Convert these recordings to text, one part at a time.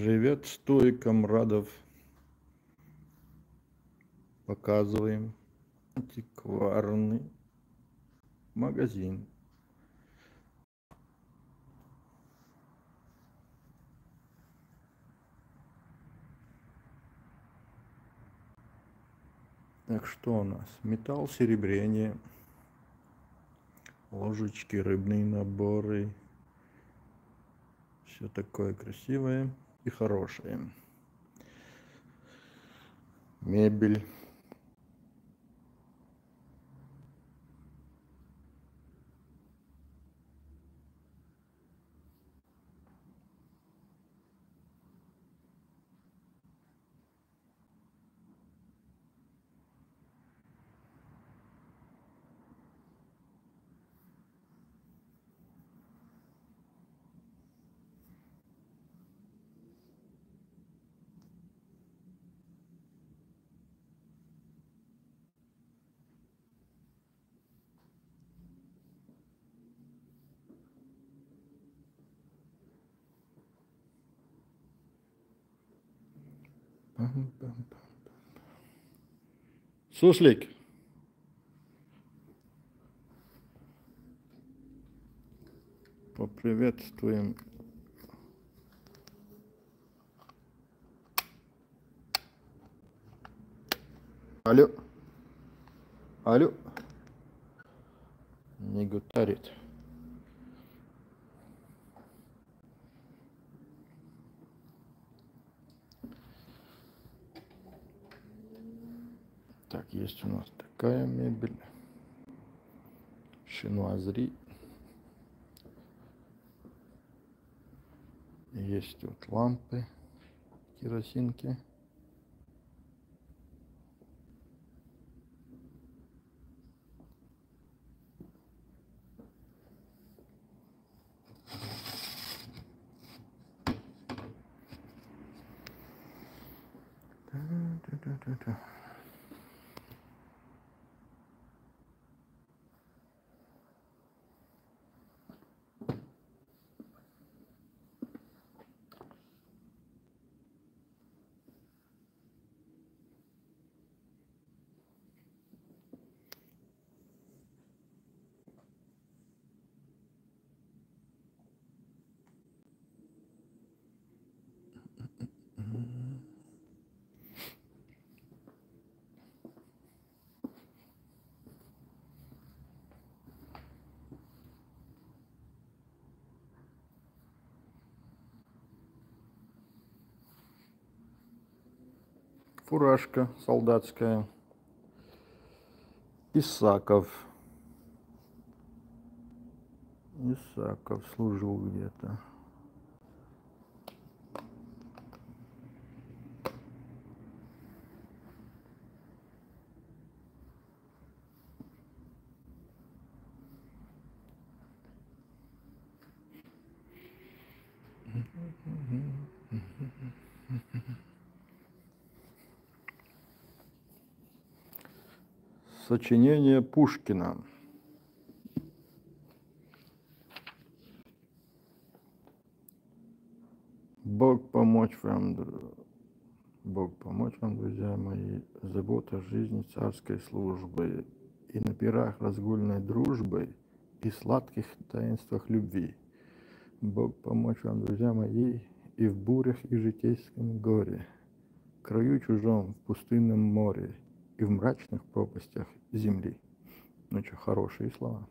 Приветствую, комрадов. Показываем антикварный магазин. Так, что у нас? Металл, серебрение, ложечки, рыбные наборы. Все такое красивое и хорошее. Мебель. Суслик. Поприветствуем. Алло. Алло. Не гутарит. Так, есть у нас такая мебель. Шинуазри. Есть вот лампы, керосинки. Фуражка солдатская. Исаков. Исаков служил где-то. Сочинение Пушкина. Бог помочь вам, друзья мои, забота жизни царской службы, и на пирах разгульной дружбы, и сладких таинствах любви. Бог помочь вам, друзья мои, и в бурях и житейском горе, в краю чужом, в пустынном море, и в мрачных пропастях земли. Ну что, хорошие слова.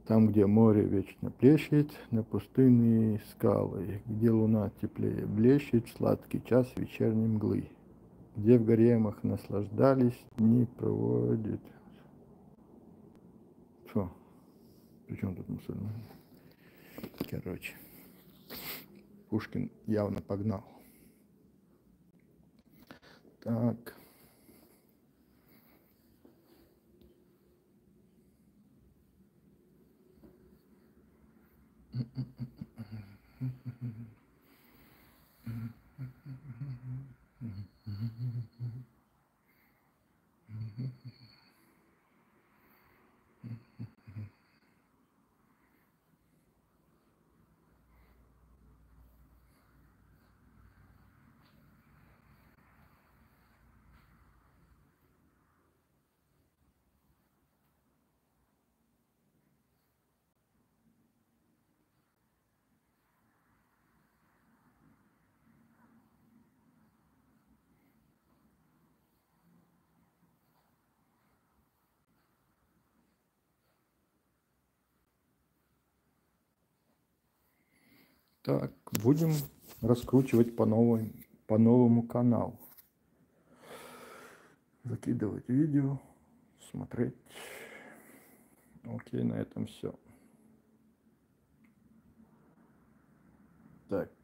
Там, где море вечно плещет, на пустынные скалы, где луна теплее блещет в сладкий час вечерней мглы, где в гаремах наслаждались, дни проводит. Что? Причем тут мусульмане? Короче, Пушкин явно погнал. Так. Так, будем раскручивать по новому канал. Закидывать видео, смотреть. Окей, на этом все. Так.